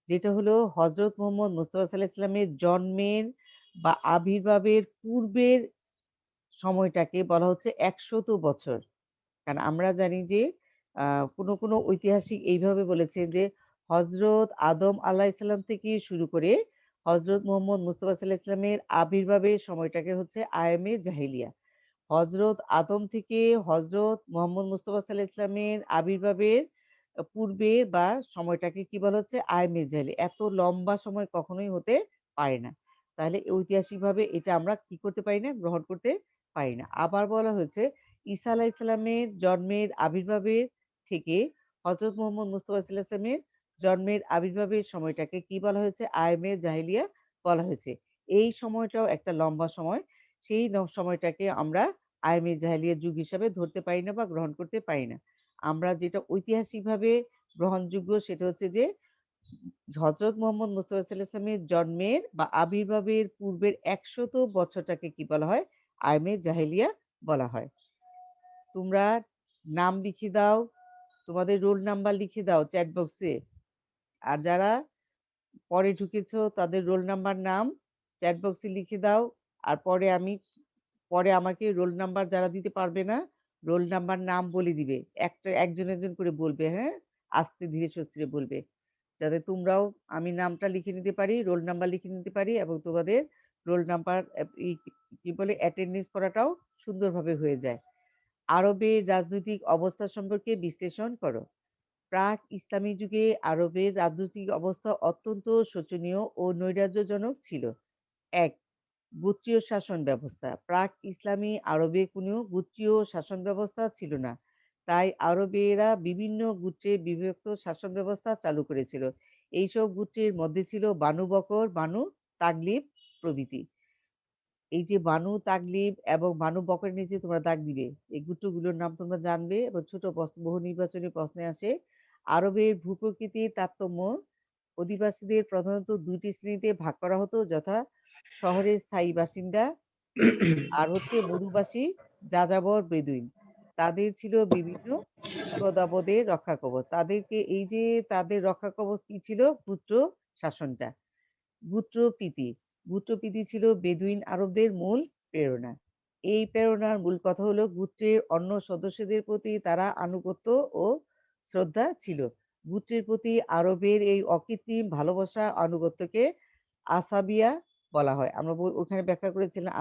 Speaker 1: যেটা হলো হযরত মুহাম্মদ মুস্তাফা সাল্লাল্লাহু আলাইহি ওয়াসাল্লামের জন্মের বা আবির্ভাবের পূর্বের সময়টাকে বলা হচ্ছে ১০০ বছর। কারণ আমরা জানি যে আ কোনো ঐতিহাসিক এইভাবে বলেছেন যে হযরত আদম আলাইহিস সালাম থেকে শুরু করে হযরত মুহাম্মদ মুস্তাফা সাল্লাল্লাহু আলাইহি ওয়াসাল্লামের আবির্ভাবের সময়টাকে হচ্ছে আয়ামে জাহেলিয়া। হযরত আদম থেকে হযরত মুহাম্মদ মুস্তাফা সাল্লাল্লাহু আলাইহি ওয়াসাল্লামের আবির্ভাবের পূর্বের বা সময়টাকে কি বলা হচ্ছে? আয়ামে জাহেলিয়া। এত লম্বা সময় কখনোই হতে পারে না। তাহলে ঐতিহাসিকভাবে এটা আমরা কি করতে পারি না? গ্রহণ করতে পারি না। আবার বলা হয়েছে ঈসা আলাইহিস সালামের জন্মের আবির্ভাবের থেকে হযরত মুহাম্মদ মুস্তাফা সাল্লাল্লাহু আলাইহি ওয়াসাল্লামের জন্মের আবির্ভাবের সময়টাকে কি বলা হয়েছে? আয়ামে জাহেলিয়া বলা হয়েছে। এই সময়টাও একটা লম্বা সময়। সেই সময়টাকে আমরা আয়ামে জাহেলিয়া যুগ হিসাবে ধরতে পারি না বা গ্রহণ করতে পারি না। আমরা যেটা ঐতিহাসিকভাবে গ্রহণযোগ্য সেটা হচ্ছে যে হযরত মুহাম্মদ মুস্তাফা সাল্লাল্লাহু আলাইহি ওয়াসাল্লামের জন্মের বা আবির্ভাবের পূর্বের ১০০ বছরটাকে কি বলা হয়? আয়ামে জাহেলিয়া বলা হয়। তোমরা নাম লিখে দাও, তোমাদের রোল নাম্বার লিখে দাও চ্যাট বক্সে। আর যারা পরে ঢুকেছো তাদের রোল নাম্বার, নাম চ্যাট বক্সে লিখে দাও। আর পরে আমাকে রোল নাম্বার যারা দিতে পারবে না, রোল নাম্বার, নাম বলে দিবে। একজন করে বলবে, হ্যাঁ? আস্তে ধীরে সুস্থিরে বলবে। যাতে তোমরাও আমি নামটা লিখে নিতে পারি, রোল নাম্বার লিখে নিতে পারি এবং তোমাদের রোল নাম্বার কি বলে অ্যাটেন্ডেন্স করাটাও সুন্দরভাবে হয়ে যায়। আরবের রাজনৈতিক অবস্থা সম্পর্কে বিশ্লেষণ করো। প্রাক ইসলামী যুগে আরবের রাজনৈতিক অবস্থা অত্যন্ত শোচনীয় ও নৈরাজ্যজনক ছিল। ১. গোত্রীয় শাসন ব্যবস্থা। প্রাক ইসলামী আরবে কোনো গোত্রীয় শাসন ব্যবস্থা ছিল না। তাই আরবেরা বিভিন্ন গোত্রে বিভক্ত শাসন ব্যবস্থা চালু করেছিল। এইসব গোত্রের মধ্যে ছিল বানু বকর, বানু তাগলিব প্রভৃতি। এই যে বানু তাগলিব এবং বানু বকরের নিচে তোমরা দাগ দিবে। এই গোত্রগুলোর নাম তোমরা জানবে এবং ছোট প্রশ্ন, বহু নির্বাচনী প্রশ্নে আসে। আরবের ভূপ্রকৃতির তারতম্য। অধিবাসীদের প্রধানত ২ টি শ্রেণীতে ভাগ করা হতো, যথা শহরের স্থায়ী বাসিন্দা আর হচ্ছে মরুবাসী যাযাবর বেদুইন। তাদের ছিল বিভিন্ন বিপদ-আপদের রক্ষাকবচ। এই যে তাদের রক্ষাকবচ কি ছিল? গোত্র শাসনটা। গোত্রপ্রীতি। গোত্রপ্রীতি ছিল বেদুইন আরবদের মূল প্রেরণা। এই প্রেরণার মূল কথা হলো গোত্রের অন্য সদস্যদের প্রতি তারা আনুগত্য ও শ্রদ্ধা ছিল। গোত্রের প্রতি আরবের এই অকৃত্রিম ভালোবাসা আনুগত্যকে আসাবিয়া বলা হয়। আমরা ওখানে ব্যাখ্যা করেছিলাম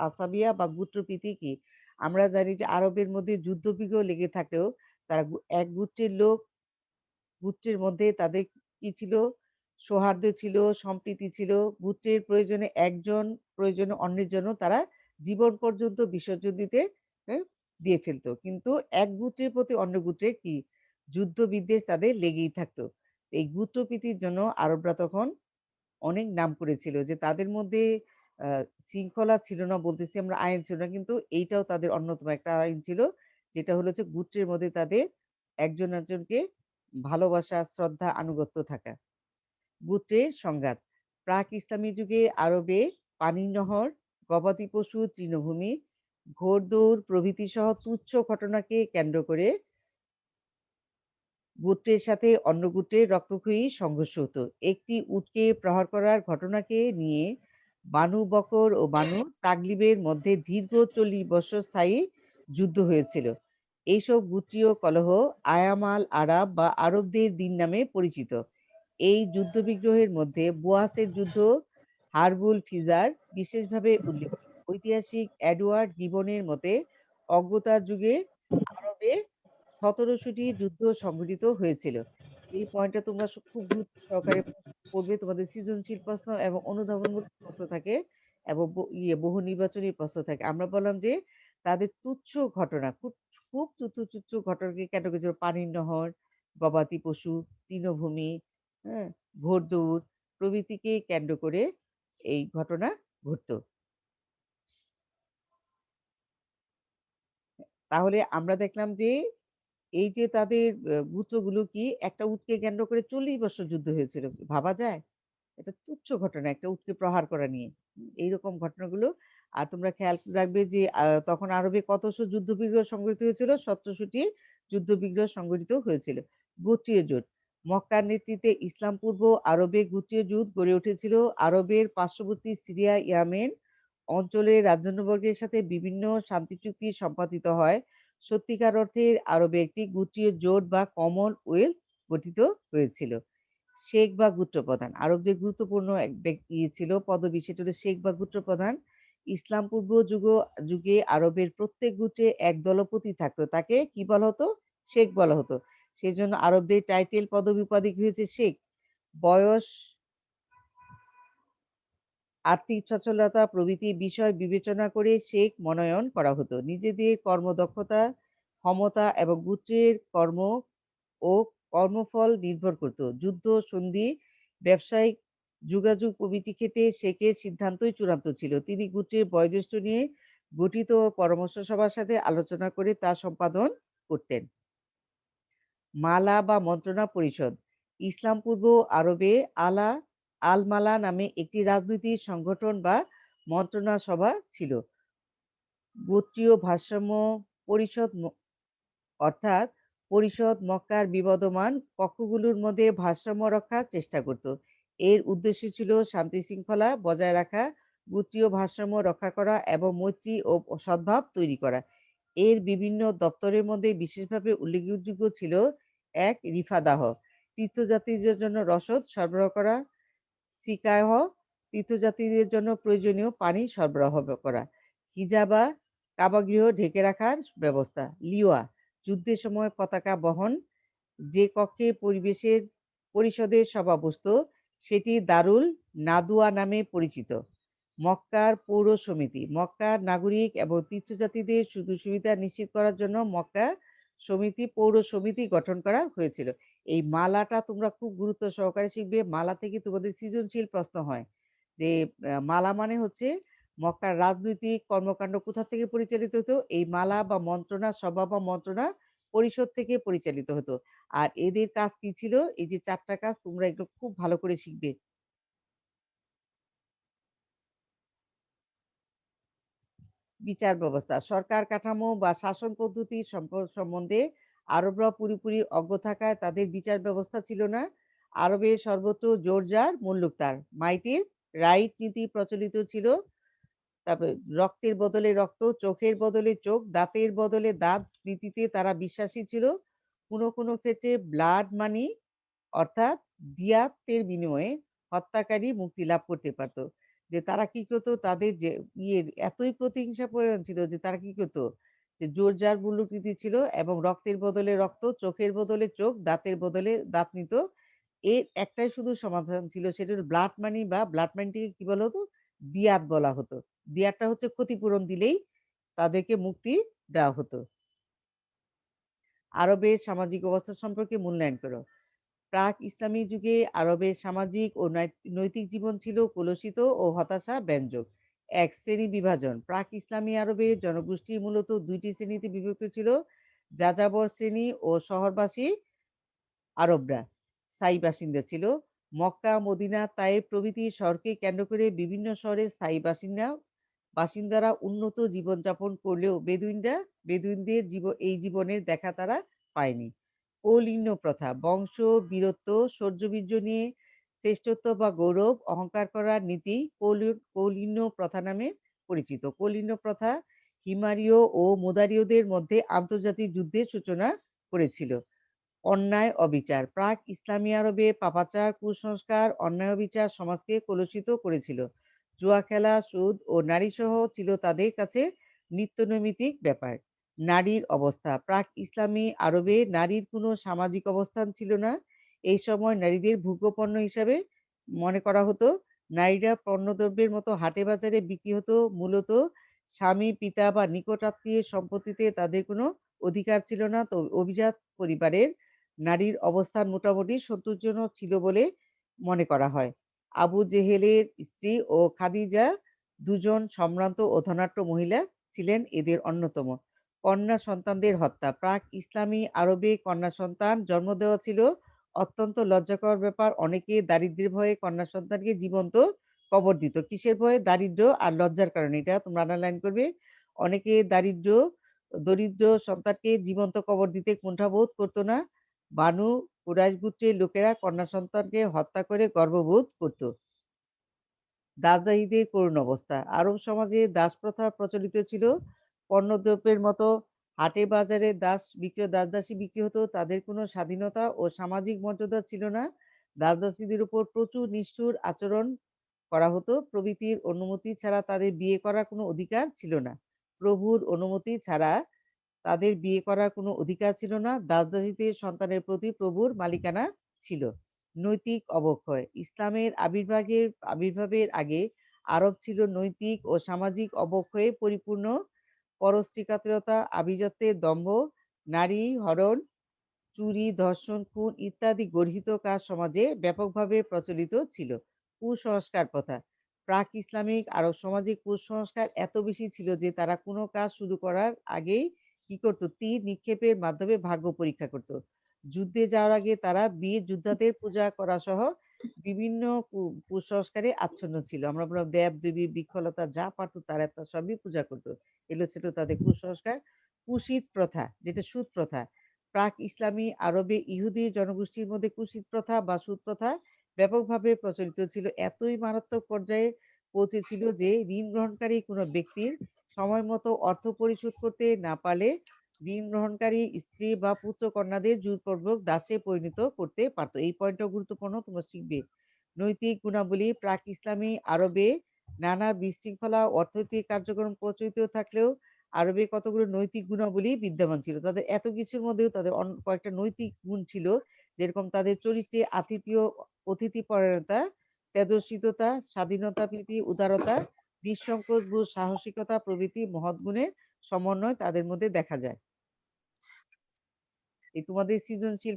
Speaker 1: আসাবিয়া বা গোত্রপ্রীতি কি? আমরা জানি যে আরবের মধ্যে যুদ্ধ-বিগ্রহ লেগে থাকলেও তারা এক গোত্রের লোক, গোত্রের মধ্যে তাদের কি ছিল? সৌহার্দ্য ছিল, সম্প্রীতি ছিল। গোত্রের প্রয়োজনে একজন, প্রয়োজনে অন্যের জন্য তারা জীবন পর্যন্ত বিসর্জন দিতে হ্যাঁ, দিয়ে ফেলত। কিন্তু এক গোত্রের প্রতি অন্য গোত্রের কি? যুদ্ধ-বিদ্বেষ তাদের লেগেই থাকতো। এই গোত্রপ্রীতির জন্য আরবরা তখন অনেক নাম করেছিল যে তাদের মধ্যে আ শৃঙ্খলা ছিল না, বলতেছি আমরা, আইন ছিল না। কিন্তু এইটাও তাদের অন্যতম একটা আইন ছিল। যেটা হলো যে গোত্রের মধ্যে তাদের একজনকে ভালোবাসা, শ্রদ্ধা, আনুগত্য থাকা। গোত্রের সংঘাত। প্রাক ইসলামী যুগে আরবে পানির নহর, গবাদি পশু, তৃণভূমি, ঘোড়দৌড় প্রভৃতি সহ তুচ্ছ ঘটনাকে কেন্দ্র করে গোত্রের সাথে অন্য গোত্রের রক্তক্ষয়ী সংঘর্ষ হতো। একটি উটকে প্রহার করার ঘটনাকে নিয়ে বানু বকর ও বানু তাগলিবের মধ্যে দীর্ঘ ৪০ বছর স্থায়ী যুদ্ধ হয়েছিল। এইসব গোত্রীয় কলহ আয়ামাল আরাব বা আরবদের দিন নামে পরিচিত। এই যুদ্ধবিগ্রহের মধ্যে বোয়াসের যুদ্ধ, হারবুল ফিজার বিশেষভাবে উল্লেখযোগ্য। ঐতিহাসিক এডওয়ার্ড গিবনের মতে অজ্ঞতার যুগে আরবে 17টি যুদ্ধ সংঘটিত হয়েছিল। এই পয়েন্টটা তোমরা খুব গুরুত্ব সহকারে পড়বে। তোমাদের সৃজনশীল প্রশ্ন এবং অনুধাবনমূলক প্রশ্ন থাকে এবং বহু নির্বাচনী প্রশ্ন থাকে। আমরা বললাম যে তাদের তুচ্ছ ঘটনা, খুব খুব তুচ্ছ ঘটনাকে কেন্দ্র করে, যেমন পানির নহর, গবাদি পশু, তৃণভূমি, হ্যাঁ, ঘোড়দৌড় প্রভৃতিকে কেন্দ্র করে এই ঘটনা ঘটতো। তাহলে আমরা দেখলাম যে এই যে তাদের গোত্রগুলো কি, একটা উটকে কেন্দ্র করে 40 বছর যুদ্ধ হয়েছিল। ভাবা যায়? এটা তুচ্ছ ঘটনা, একটা উটকে প্রহার করা নিয়ে। এইরকম ঘটনাগুলো। আর তোমরা খেয়াল রাখবে যে তখন আরবে কতশো যুদ্ধ-বিগ্রহ সংঘটিত হয়েছিল? ১৭টি যুদ্ধ-বিগ্রহ সংঘটিত হয়েছিল। গোত্রীয় জোট। মক্কার নেতৃত্বে ইসলাম পূর্ব আরবে গোত্রীয় জোট গড়ে উঠেছিল। আরবের পার্শ্ববর্তী সিরিয়া, ইয়েমেন অঞ্চলের রাজন্যবর্গের সাথে বিভিন্ন শান্তি চুক্তি সম্পাদিত হয়। সত্যিকার অর্থে আরবে একটি গোত্রীয় জোট বা কমনওয়েলথ গঠিত হয়েছিল। শেখ বা গোত্রপ্রধান। আরবদের গুরুত্বপূর্ণ এক ব্যক্তি ছিল, পদবী, সেটা হলো শেখ বা গোত্রপ্রধান। ইসলাম পূর্ব যুগে আরবের প্রত্যেক গোত্রে এক দলপতি থাকতো। তাকে কি বলা হতো? শেখ বলা হতো। সেজন্য আরবদের টাইটেল, পদবী, উপাধি কি হয়েছে? শেখ। বয়স, আর্থিক সচ্ছলতা প্রভৃতি বিষয় বিবেচনা করে শেখ মনোনয়ন করা হতো। নিজেদের কর্মদক্ষতা, ক্ষমতা এবং গোত্রের কর্ম ও কর্মফল নির্ভর করত। যুদ্ধ, সন্ধি, ব্যবসায়িক যোগাযোগ প্রভৃতি ক্ষেত্রে শেখের সিদ্ধান্তই চূড়ান্ত ছিল। তিনি গোত্রের বয়োজ্যেষ্ঠ নিয়ে গঠিত পরামর্শ সভার সাথে আলোচনা করে তা সম্পাদন করতেন। মালা বা মন্ত্রণা পরিষদ। ইসলাম পূর্ব আরবে আল মালা নামে একটি রাজনৈতিক সংগঠন বা মন্ত্রণা সভা ছিল। গোত্রীয় ভারসাম্য পরিষদ, অর্থাৎ পরিষদ মক্কার বিবদমান পক্ষগুলোর মধ্যে ভারসাম্য রক্ষার চেষ্টা করত। এর উদ্দেশ্য ছিল শান্তি শৃঙ্খলা বজায় রাখা, গোত্রীয় ভারসাম্য রক্ষা করা এবং মৈত্রী ও সদ্ভাব তৈরি করা। এর বিভিন্ন দপ্তরের মধ্যে বিশেষভাবে উল্লেখযোগ্য ছিল: ১. রিফাদাহ, তীর্থযাত্রীদের জন্য রসদ সরবরাহ করা। সিকায়হ, তীর্থযাত্রীদের জন্য প্রয়োজনীয় পানি সরবরাহ করা। হিজাবা, কাবাগৃহ ঢেকে রাখার ব্যবস্থা। লিওয়া, যুদ্ধের সময় পতাকা বহন। যে কক্ষে পরিষদের সভা বসত সেটি দারুল নাদুয়া নামে পরিচিত। মক্কার পৌর সমিতি। মক্কার নাগরিক এবং তীর্থযাত্রীদের সুযোগ সুবিধা নিশ্চিত করার জন্য মক্কা পৌর সমিতি গঠন করা হয়েছিল। এই মালাটা তোমরা খুব গুরুত্ব সহকারে শিখবে। মালা থেকে তোমাদের সৃজনশীল প্রশ্ন হয় যে মালা মানে হচ্ছে মক্কার রাজনৈতিক কর্মকাণ্ড কোথা থেকে পরিচালিত হতো? এই মালা বা মন্ত্রণা সভা বা মন্ত্রণা পরিষদ থেকে পরিচালিত হতো। আর এদের কাজ কি ছিল? এই যে ৪টা কাজ তোমরা এগুলো খুব ভালো করে শিখবে। বিচার ব্যবস্থা। সরকার কাঠামো বা শাসন পদ্ধতি সম্বন্ধে আরবরা পুরোপুরি অজ্ঞ থাকায় তাদের বিচার ব্যবস্থা ছিল না। আরবের সর্বত্র জোর যার মুল্লুক তার, মাইট ইজ রাইট নীতি প্রচলিত ছিল। তারপরে রক্তের বদলে রক্ত, চোখের বদলে চোখ, দাঁতের বদলে দাঁত নীতিতে তারা বিশ্বাসী ছিল। কোনো কোনো ক্ষেত্রে ব্লাড মানি, অর্থাৎ দিয়াতের বিনিময়ে হত্যাকারী মুক্তি লাভ করতে পারত। যে তারা কি করতো, তাদের যে এতই প্রতিহিংসা পরায়ণ ছিল যে তারা কি করতো, যে জোর যার মূল্যনীতি ছিল এবং রক্তের বদলে রক্ত, চোখের বদলে চোখ, দাঁতের বদলে দাঁত নিত। এর একটাই শুধু সমাধান ছিল, সেটা হলো ব্লাড মানি, বা ব্লাড মানিটিকে কি বলা হতো? দিয়াত বলা হতো। দিয়াতটা হচ্ছে ক্ষতিপূরণ দিলেই তাদেরকে মুক্তি দেওয়া হতো। আরবের সামাজিক অবস্থা সম্পর্কে মূল্যায়ন করো। প্রাক ইসলামী যুগে আরবের সামাজিক ও নৈতিক জীবন ছিল কলুষিত ও হতাশা ব্যঞ্জক। ১. শ্রেণী বিভাজন। প্রাক ইসলামী আরবে জনগোষ্ঠী মূলত ২টি শ্রেণীতে বিভক্ত ছিল: যাযাবর শ্রেণী ও শহরবাসী আরবরা স্থায়ী বাসিন্দা ছিল। মক্কা, মদিনা, তায়েফ প্রভৃতি শহরকে কেন্দ্র করে বিভিন্ন শহরে স্থায়ী বাসিন্দারা উন্নত জীবনযাপন করলেও বেদুইনদের এই জীবনের দেখা তারা পায়নি। কৌলীন্য প্রথা। বংশ, বীরত্ব, শৌর্য-বীর্য নিয়ে শ্রেষ্ঠত্ব বা গৌরব অহংকার করার নীতি কৌলীন্য প্রথা নামে পরিচিত। কৌলীন্য প্রথা হিমারীয় ও মুদারীয়দের মধ্যে আন্তর্জাতিক যুদ্ধের সূচনা করেছিল। অন্যায় অবিচার। প্রাক ইসলামী আরবে পাপাচার, কুসংস্কার, অন্যায় অবিচার সমাজকে কলুষিত করেছিল। জুয়া খেলা, সুদ ও নারীসহ ছিল তাদের কাছে নিত্যনৈমিত্তিক ব্যাপার। নারীর অবস্থা। প্রাক ইসলামী আরবে নারীর কোনো সামাজিক অবস্থান ছিল না। এই সময় নারীদের ভোগ্যপণ্য হিসাবে মনে করা হতো। নারীরা পণ্যদ্রব্যের মতো হাটে বাজারে বিক্রি হতো। মূলত স্বামী, পিতা বা নিকটাত্মীয়ের সম্পত্তিতে তাদের কোনো অধিকার ছিল না। তো অভিজাত পরিবারের নারীর অবস্থান মোটামুটি সন্তোষজনক ছিল বলে মনে করা হয়। আবু জেহেলের স্ত্রী ও খাদিজা দুজন সম্ভ্রান্ত ও ধনাঢ্য মহিলা ছিলেন এদের অন্যতম। কন্যা সন্তানদের হত্যা। প্রাক ইসলামী আরবে কন্যা সন্তান জন্ম দেওয়া ছিল অত্যন্ত লজ্জাকর ব্যাপার। অনেকে দারিদ্র্যের ভয়ে কন্যা সন্তানকে জীবন্ত কবর দিত। কিসের ভয়ে? দারিদ্র্য আর লজ্জার কারণে। এটা তোমরা আন্ডারলাইন করবে। অনেকে দরিদ্র সন্তানকে জীবন্ত কবর দিতে কুণ্ঠাবোধ করতো না। বানু কুরাইশ গোত্রের লোকেরা কন্যা সন্তানকে হত্যা করে গর্ববোধ করত। দাসদাসীদের করুণ অবস্থা। আরব সমাজে দাস প্রথা প্রচলিত ছিল। পণ্যদ্রব্যের মতো হাটে বাজারে দাসদাসী বিক্রি হতো। তাদের কোনো স্বাধীনতা ও সামাজিক মর্যাদা ছিল না। দাসদাসীদের উপর প্রচুর নিষ্ঠুর আচরণ করা হতো। প্রভৃতির অনুমতি ছাড়া তাদের বিয়ে করার কোনো অধিকার ছিল না। প্রভুর অনুমতি ছাড়া তাদের বিয়ে করার কোনো অধিকার ছিল না। দাসদাসীদের সন্তানের প্রতি প্রভুর মালিকানা ছিল। নৈতিক অবক্ষয়। ইসলামের আবির্ভাবের আগে আরব ছিল নৈতিক ও সামাজিক অবক্ষয়ে পরিপূর্ণ। পরশ্রীকাতরতা, আভিজাত্যের দম্ভ, নারী হরণ, চুরি, ধর্ষণ, খুন ইত্যাদি গর্হিত কাজ সমাজে ব্যাপকভাবে প্রচলিত ছিল। কুসংস্কার প্রথা। প্রাক ইসলামিক আরব সমাজে কুসংস্কার এত বেশি ছিল যে তারা কোনো কাজ শুরু করার আগেই কি করত? তীর নিক্ষেপের মাধ্যমে ভাগ্য পরীক্ষা করত। যুদ্ধে যাওয়ার আগে তারা বীর যোদ্ধাদের পূজা করা সহ বিভিন্ন কুসংস্কারে আচ্ছন্ন ছিল। আমরা বললাম দেব দেবী বৃক্ষলতা যা পারতো তারা তা সবই পূজা করত। এগুলো ছিল তাদের কুসংস্কার। কুশীত প্রথা, যেটা সুদ প্রথা। প্রাক ইসলামী আরবে ইহুদি জনগোষ্ঠীর মধ্যে কুশীত প্রথা বা সুদ প্রথা ব্যাপকভাবে প্রচলিত ছিল। এতই মারাত্মক পর্যায়ে পৌঁছেছিল যে ঋণ গ্রহণকারী কোনো ব্যক্তির সময় মতো অর্থ পরিশোধ করতে না পারলে ঋণ গ্রহণকারী স্ত্রী বা পুত্র কন্যাদের জোরপূর্বক দাসে পরিণত করতে পারত। এই পয়েন্টটা গুরুত্বপূর্ণ, তোমরা শিখবে। নৈতিক গুণাবলী। প্রাক ইসলামী আরবে নানা বিশৃঙ্খলা অর্থনৈতিক কার্যক্রম প্রচলিত থাকলেও আরবে কতগুলো নৈতিক গুণাবলী বিদ্যমান ছিল। তাদের এত কিছুর মধ্যেও তাদের কয়েকটা নৈতিক গুণ ছিল, যেরকম তাদের চরিত্রে অতিথিপরায়ণতা, তেজস্বিতা, স্বাধীনতা প্রীতি, উদারতা, নিঃসংকোচ বোধ, সাহসিকতা প্রভৃতি মহৎ গুণের সমন্বয় তাদের মধ্যে দেখা যায়। এই তোমাদের সৃজনশীল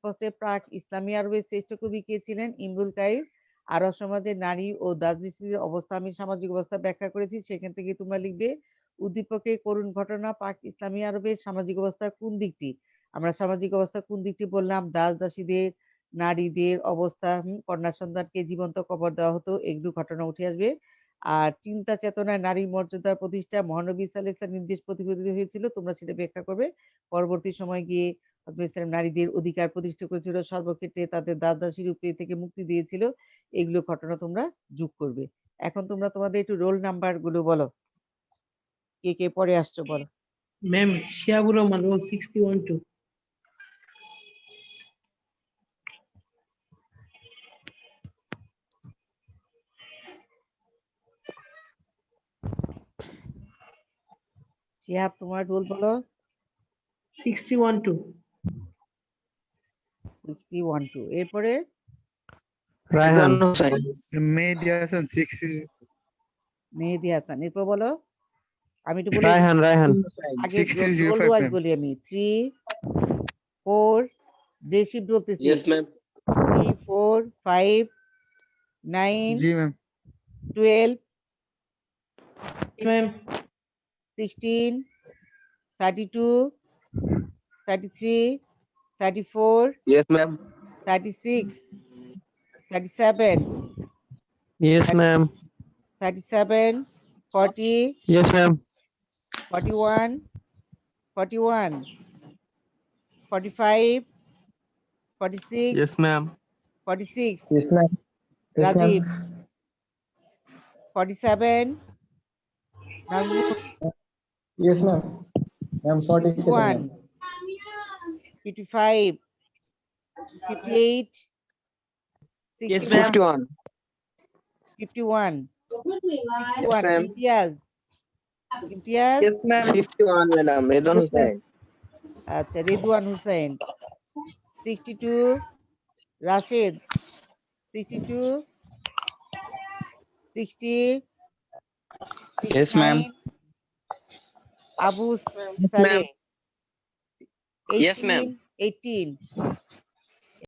Speaker 1: প্রশ্নে প্রাক ইসলামী আরবের শ্রেষ্ঠ কবি কে ছিলেন? ইমরুল কাইস। আরব সমাজে নারী ও দাসদাসীদের অবস্থা, আমি সামাজিক অবস্থা ব্যাখ্যা করেছি, সেখান থেকে তোমরা লিখবে। উদ্দীপকে করুণ ঘটনা। পাক ইসলামী আরবের সামাজিক অবস্থার কোন দিকটি? আমরা সামাজিক অবস্থা কোন দিকটি বললাম? দাসদাসীদের, নারীদের অবস্থা, কন্যা সন্তানকে জীবন্ত কবর দেওয়া হতো, এগুলো ঘটনা উঠে আসবে। আর চিন্তা চেতনায় নারী মর্যাদার প্রতিষ্ঠা, মহানবী সাল্লাল্লাহু আলাইহি ওয়াসাল্লাম নির্দেশ প্রতিপালিত হয়েছিল, তোমরা সেটা ব্যাখ্যা করবে। পরবর্তী সময় গিয়ে ইসলাম নারীদের অধিকার প্রতিষ্ঠা করেছিল, সর্বক্ষেত্রে তাদের দাসদাসী রূপে থেকে মুক্তি দিয়েছিল, এগুলো ঘটনা তোমরা যোগ করবে। এখন তোমরা তোমাদের একটু রোল নাম্বার গুলো বলো, কে কে পরে আসছো বলো।
Speaker 2: Ma'am Shiabur Rahman, roll 61-2।
Speaker 1: শিহাব তোমার রোল বলো।
Speaker 2: 61-2।
Speaker 1: 61-2। এরপরে
Speaker 5: রায়হান।
Speaker 6: মেহেদি হাসান 60।
Speaker 1: মেহেদি হাসান। এরপর বলো, আমি একটু বলে
Speaker 5: রায়হান
Speaker 1: আগে
Speaker 6: 6305
Speaker 1: রোল ওয়াইজ
Speaker 6: ma'am।
Speaker 1: বলি আমি। 3 4 যে শিফট বলতেছি,
Speaker 4: ইয়েস ম্যাম
Speaker 1: 3 4 5 9
Speaker 6: জি ma'am.
Speaker 1: 12
Speaker 2: ma'am
Speaker 1: 16 32 33 34
Speaker 4: yes ma'am
Speaker 1: 36 37
Speaker 5: yes ma'am
Speaker 1: 37 40
Speaker 5: yes ma'am
Speaker 1: 41 41 45 46
Speaker 5: yes ma'am
Speaker 1: 46
Speaker 5: yes ma'am
Speaker 1: Rajib 47 Nazmul
Speaker 5: yes ma'am
Speaker 1: 51 55 58
Speaker 5: Yes,
Speaker 1: 60
Speaker 5: ma'am.
Speaker 1: 51
Speaker 5: ma'am.
Speaker 1: Imtiaz Imtiaz,
Speaker 7: Yes, ma'am. 51, madam. Redwan Hussain.
Speaker 1: আচ্ছা Ridwan Hossain, 62, Rashed, 62, 60,
Speaker 7: Yes, ma'am.
Speaker 1: 69, Abu
Speaker 7: Yes,
Speaker 1: সালে,
Speaker 7: ma'am. Yes, ma'am.
Speaker 1: 18,